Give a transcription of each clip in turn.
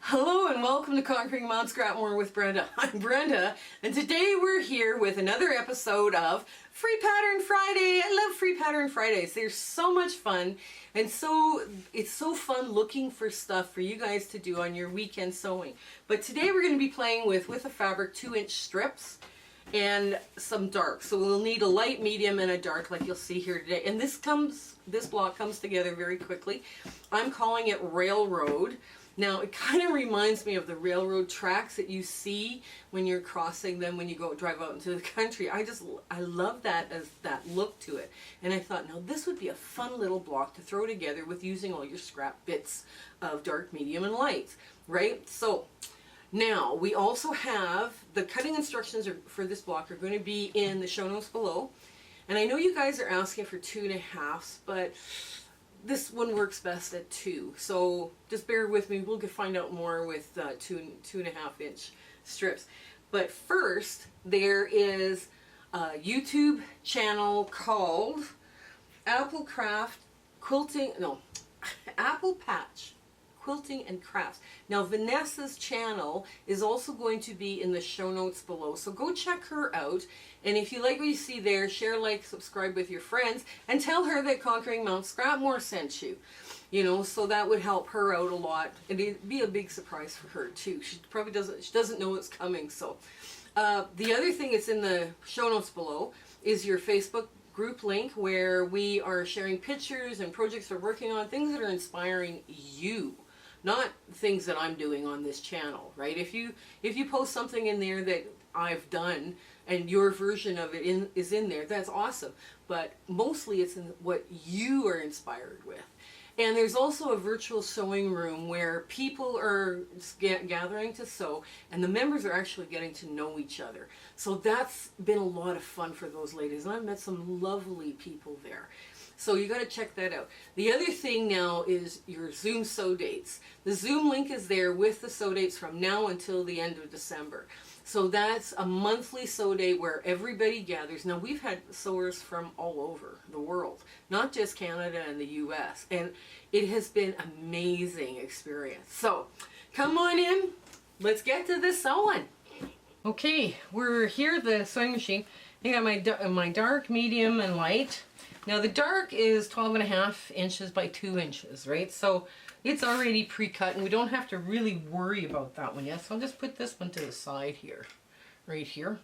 Hello and welcome to Conquering Mount Scrapmore with Brenda. I'm Brenda, and today we're here with another episode of Free Pattern Friday. I love Free Pattern Fridays. They're so much fun, and it's so fun looking for stuff for you guys to do on your weekend sewing. But today we're going to be playing with a fabric 2-inch strips and some dark. So we'll need a light, medium, and a dark like you'll see here today. And this block comes together very quickly. I'm calling it Railroad. Now, it kind of reminds me of the railroad tracks that you see when you're crossing them when you go drive out into the country. I love that as that look to it. And I thought, now this would be a fun little block to throw together with using all your scrap bits of dark, medium, and light, right? So, now, we also have the cutting instructions for this block are going to be in the show notes below. And I know you guys are asking for 2.5s, but this one works best at 2, so just bear with me. We'll find out more with 2.5-inch strips. But first, there is a YouTube channel called Apple Patch Quilting and Crafts. Now, Vanessa's channel is also going to be in the show notes below, so go check her out. And if you like what you see there, share, like, subscribe with your friends, and tell her that Conquering Mount Scrapmore sent you. You know, so that would help her out a lot. And it'd be a big surprise for her too. She doesn't know it's coming. So the other thing that's in the show notes below is your Facebook group link, where we are sharing pictures and projects we're working on, things that are inspiring you. Not things that I'm doing on this channel, right? If you post something in there that I've done and your version of it is in there, that's awesome. But mostly it's in what you are inspired with. And there's also a virtual sewing room where people are gathering to sew, and the members are actually getting to know each other. So that's been a lot of fun for those ladies, and I've met some lovely people there. So you got to check that out. The other thing now is your Zoom sew dates. The Zoom link is there with the sew dates from now until the end of December. So that's a monthly sew date where everybody gathers. Now, we've had sewers from all over the world, not just Canada and the US, and it has been an amazing experience. So come on in, let's get to the sewing. Okay, we're here at the sewing machine. I got my dark, medium, and light. Now the dark is 12.5 inches by 2 inches, right? So it's already pre-cut, and we don't have to really worry about that one yet. So I'll just put this one to the side here, right here.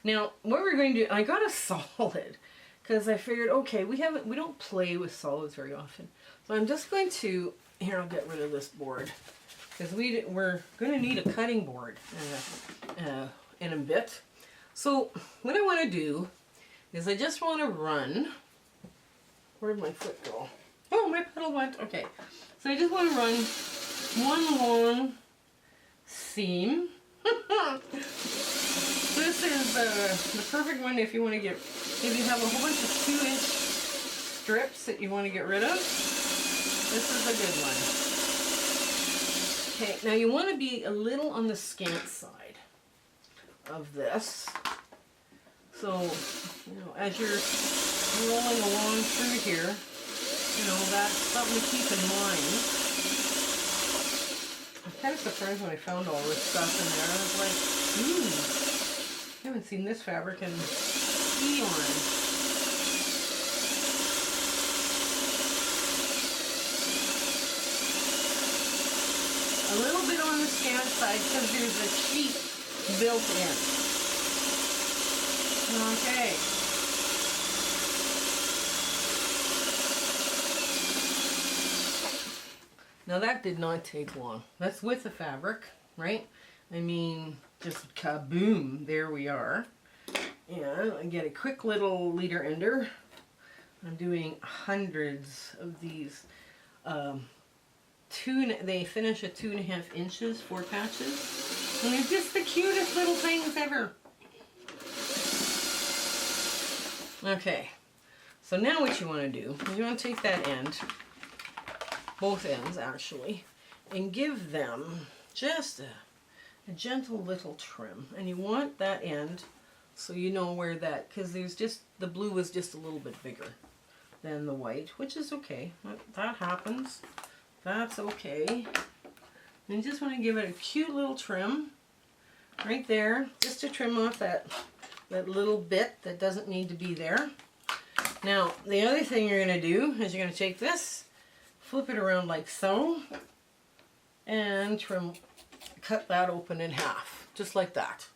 Now what we're going to do, I got a solid because I figured, okay, we don't play with solids very often. So I'm just going to, here, I'll get rid of this board because we're going to need a cutting board in a bit. So what I want to do is I just want to run. Where'd my foot go? Oh, my pedal went. Okay. So I just want to run one long seam. This is the perfect one if you want to if you have a whole bunch of 2-inch strips that you want to get rid of. This is a good one. Okay, now you want to be a little on the scant side of this. So, you know, as you're rolling along through here, you know, that's something to keep in mind. I'm kind of surprised when I found all this stuff in there. I was like, I haven't seen this fabric in eons. A little bit on the scant side because there's a sheet built in. Okay. Now that did not take long. That's with the fabric, right? I mean, just kaboom, there we are. And I get a quick little leader ender. I'm doing hundreds of these. They finish at 2.5 inches, 4 patches. And they're just the cutest little things ever. Okay, so now what you want to do is you want to take that end, both ends actually, and give them just a gentle little trim. And you want that end so you know where that, because the blue was just a little bit bigger than the white, which is okay. That happens. That's okay. And you just want to give it a cute little trim right there, just to trim off that little bit that doesn't need to be there. Now, the other thing you're going to do is you're going to take this, flip it around like so, and cut that open in half, just like that,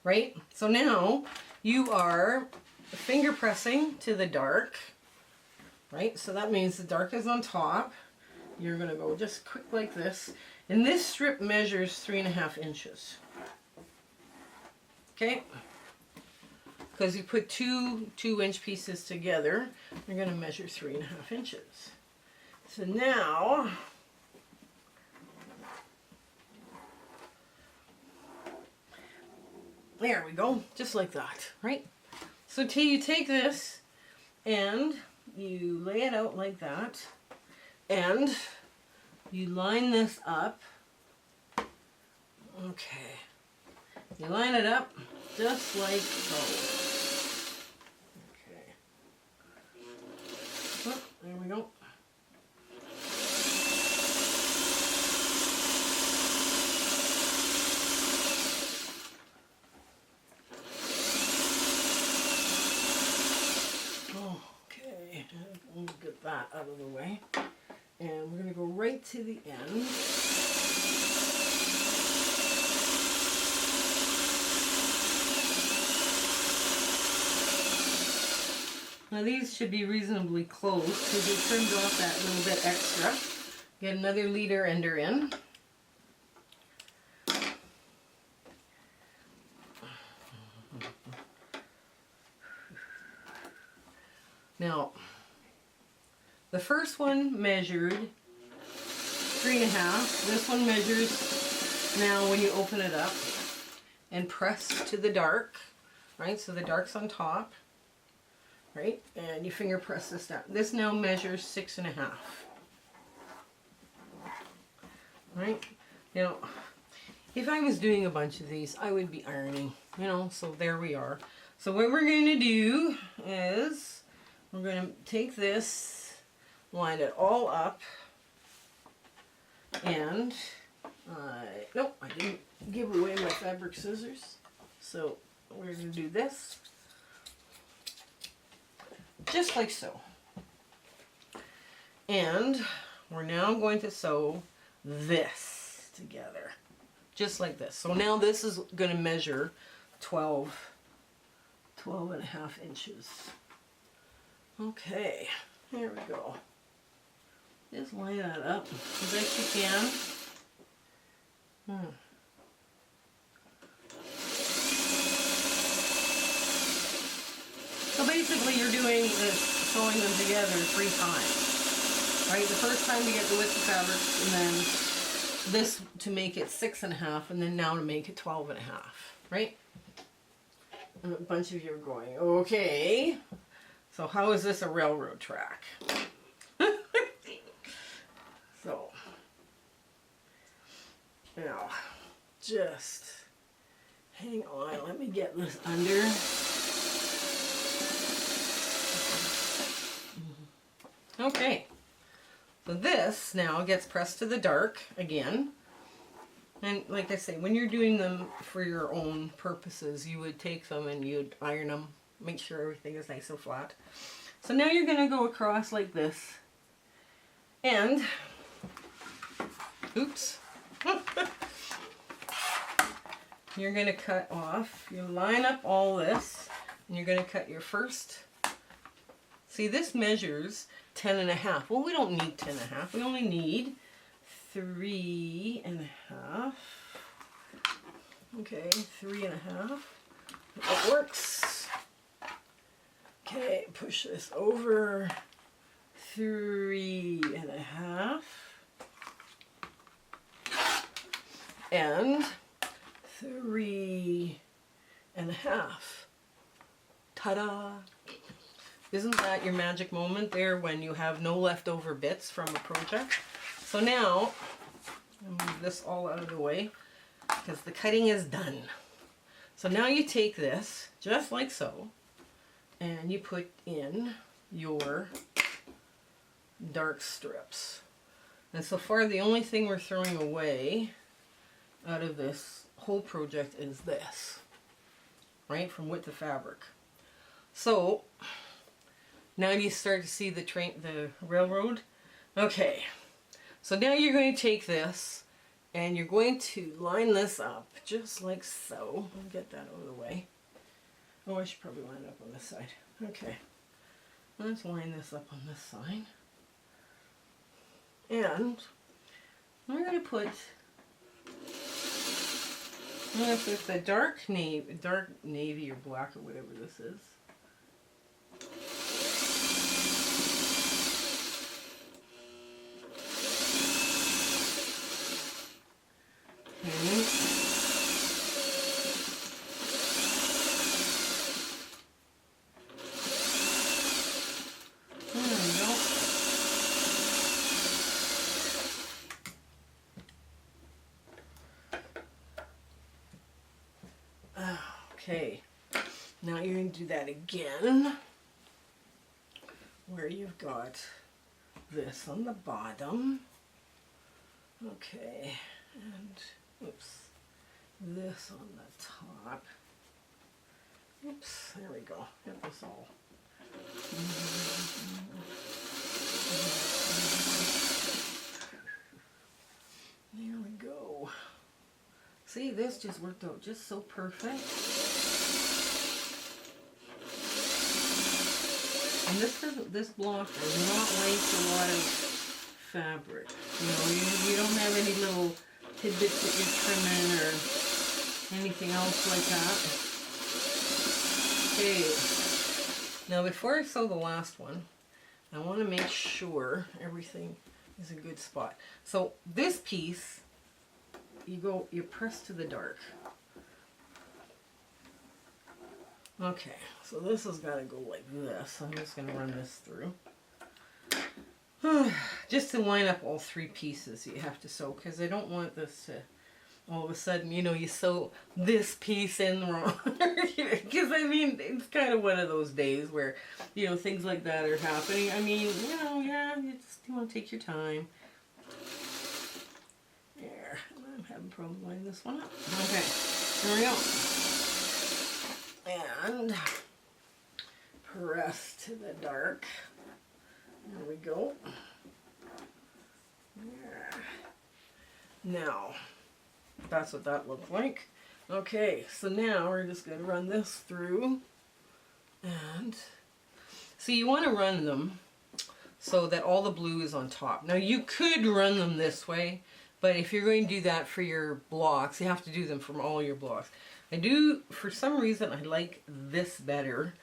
right? So now you are finger pressing to the dark, right? So that means the dark is on top. You're going to go just quick like this, and this strip measures 3.5 inches. Okay? Because you put two 2-inch pieces together, you're going to measure 3.5 inches. So now, there we go, just like that, right? So you take this and you lay it out like that, and you line this up. Okay, you line it up just like so. Oh, there we go. Okay, we'll get that out of the way. And we're going to go right to the end. Now these should be reasonably close because you trimmed off that little bit extra. Get another leader ender in. Now, the first one measured 3.5. This one measures now when you open it up and press to the dark, right? So the dark's on top. Right, and you finger press this down. This now measures 6.5. Right, now, if I was doing a bunch of these, I would be ironing, you know, so there we are. So what we're going to do is, we're going to take this, line it all up, and, nope, I didn't give away my fabric scissors, so we're going to do this. Just like so. And we're now going to sew this together. Just like this. So now this is going to measure 12.5 inches. Okay, here we go. Just line that up as best you can. So basically you're doing this, sewing them together 3 times, right? The first time to get the width of fabric, and then this to make it 6.5, and then now to make it 12.5, right? And a bunch of you are going, okay, so how is this a railroad track? So, now, just hang on, let me get this under. Okay, so this now gets pressed to the dark again, and like I say, when you're doing them for your own purposes, you would take them and you'd iron them, make sure everything is nice and flat. So now you're going to go across like this, and, oops, you're going to cut off, you line up all this, and you're going to cut your first, see this measures 10.5. Well, we don't need 10.5. We only need 3.5. Okay, 3.5. That works. Okay, push this over. 3.5. And 3.5. Ta-da! Isn't that your magic moment there when you have no leftover bits from a project? So now, I'll move this all out of the way because the cutting is done. So now you take this, just like so, and you put in your dark strips. And so far the only thing we're throwing away out of this whole project is this, right, from width of fabric. So now you start to see the railroad. Okay, so now you're going to take this and you're going to line this up just like so. I'll get that out of the way. Oh, I should probably line it up on this side. Okay, let's line this up on this side. And we're going to put the dark navy or black or whatever this is. Okay. There we go. Okay, now you're going to do that again where you've got this on the bottom. Okay, and oops, this on the top. Oops, there we go. Get this all. There we go. See, this just worked out just so perfect. And this block does not waste a lot of fabric. You know, you don't have any little tidbits that you're trimming or anything else like that. Okay. Now before I sew the last one, I want to make sure everything is a good spot. So this piece, you press to the dark. Okay, so this has got to go like this. I'm just going to run this through. Just to line up all three pieces you have to sew, because I don't want this to, all of a sudden, you know, you sew this piece in wrong. Because, I mean, it's kind of one of those days where, you know, things like that are happening. I mean, you know, yeah, you want to take your time. There. I'm having problems lining this one up. Okay, there we go. And press to the dark. There we go. Yeah. Now, that's what that looked like. Okay, so now we're just going to run this through. And so you want to run them so that all the blue is on top. Now you could run them this way, but if you're going to do that for your blocks, you have to do them from all your blocks. I do, for some reason, I like this better,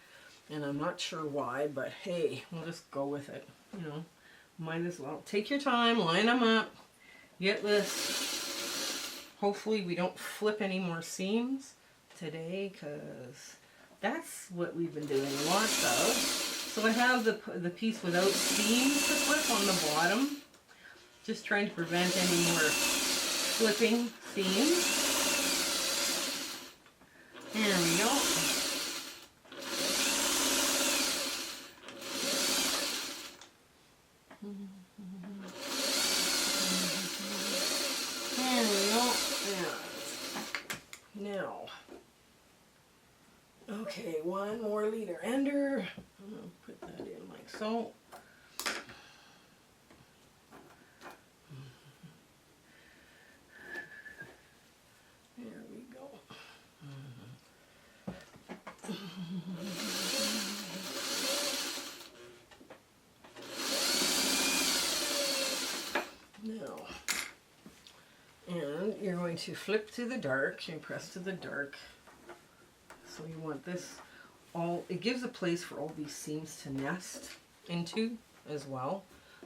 and I'm not sure why, but hey, we'll just go with it. You know, might as well. Take your time, line them up, get this. Hopefully we don't flip any more seams today, because that's what we've been doing lots of. So I have the piece without seams to flip on the bottom, just trying to prevent any more flipping seams. There we go. There we go. Now, okay, one more leader ender. I'm going to put that in like so. There we go. Now, and you're going to flip to the dark, you press to the dark. So you want this all, it gives a place for all these seams to nest into as well.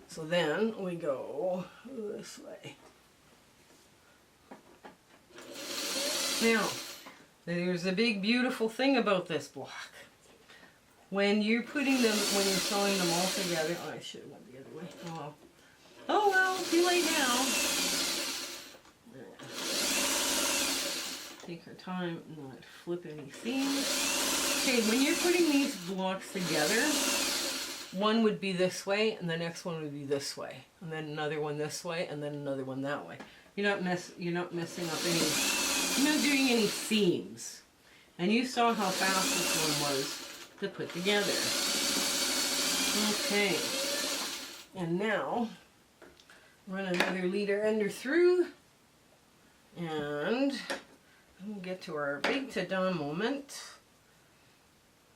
So then we go this way. Now, there's a big beautiful thing about this block. When you're putting them, when you're sewing them all together, oh, I should have went the other way. Oh well. Oh well, too late now. Take our time, not flip any seams. Okay, when you're putting these blocks together, one would be this way, and the next one would be this way, and then another one this way, and then another one that way. you're not messing up any, you're not doing any seams. And you saw how fast this one was to put together. Okay. And now, run another leader under through, and we'll get to our big ta-da moment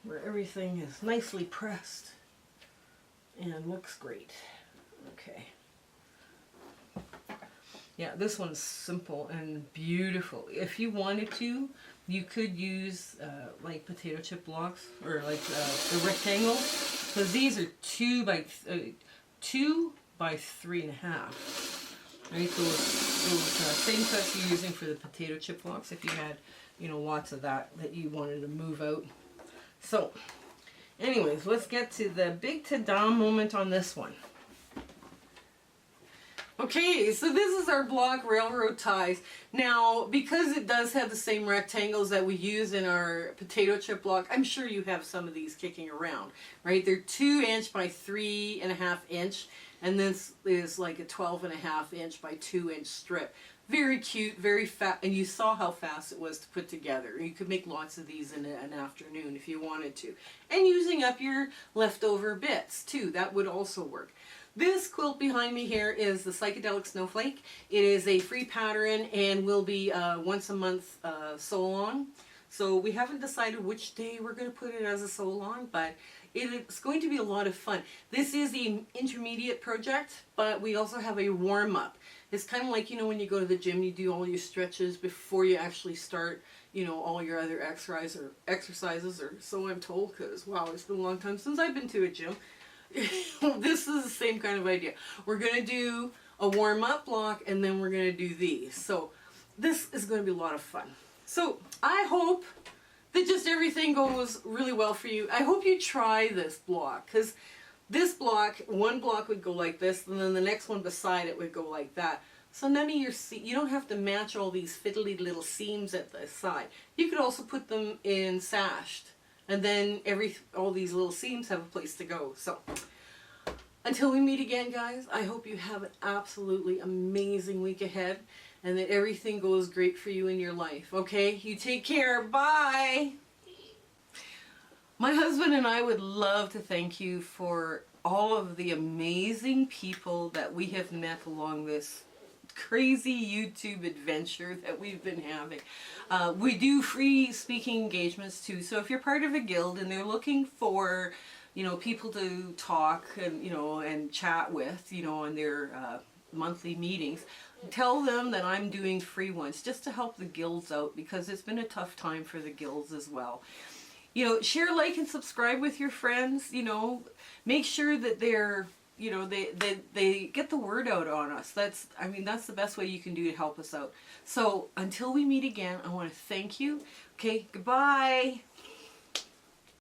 where everything is nicely pressed and looks great. Okay. Yeah, this one's simple and beautiful. If you wanted to, you could use like potato chip blocks or like the rectangles, because these are 2 by 3.5. Right, those same cuts you're using for the potato chip blocks. If you had, lots of that you wanted to move out. So, anyways, let's get to the big ta-da moment on this one. Okay, so this is our block railroad ties. Now, because it does have the same rectangles that we use in our potato chip block, I'm sure you have some of these kicking around, right? They're 2 inch by 3.5 inch, and this is like a 12.5 inch by 2 inch strip. Very cute, very fast, and you saw how fast it was to put together. You could make lots of these in an afternoon if you wanted to. And using up your leftover bits too, that would also work. This quilt behind me here is the Psychedelic Snowflake. It is a free pattern and will be once a month sew-along. So we haven't decided which day we're going to put it as a sew-along, but it's going to be a lot of fun. This is the intermediate project, but we also have a warm-up. It's kind of like, when you go to the gym, you do all your stretches before you actually start, all your other exercises, or so I'm told, because, wow, it's been a long time since I've been to a gym. This is the same kind of idea. We're going to do a warm-up block, and then we're going to do these. So this is going to be a lot of fun. So I hope that just everything goes really well for you. I hope you try this block, because this block, one block would go like this, and then the next one beside it would go like that. So none of your you don't have to match all these fiddly little seams at the side. You could also put them in sashed. And then all these little seams have a place to go. So, until we meet again, guys, I hope you have an absolutely amazing week ahead and that everything goes great for you in your life. Okay? You take care. Bye! My husband and I would love to thank you for all of the amazing people that we have met along this crazy YouTube adventure that we've been having. We do free speaking engagements too, so if you're part of a guild and they're looking for, people to talk and, and chat with, in their monthly meetings, tell them that I'm doing free ones just to help the guilds out, because it's been a tough time for the guilds as well. Share, like, and subscribe with your friends, make sure that they're they get the word out on us. That's the best way you can do to help us out. So until we meet again, I want to thank you. Okay, goodbye.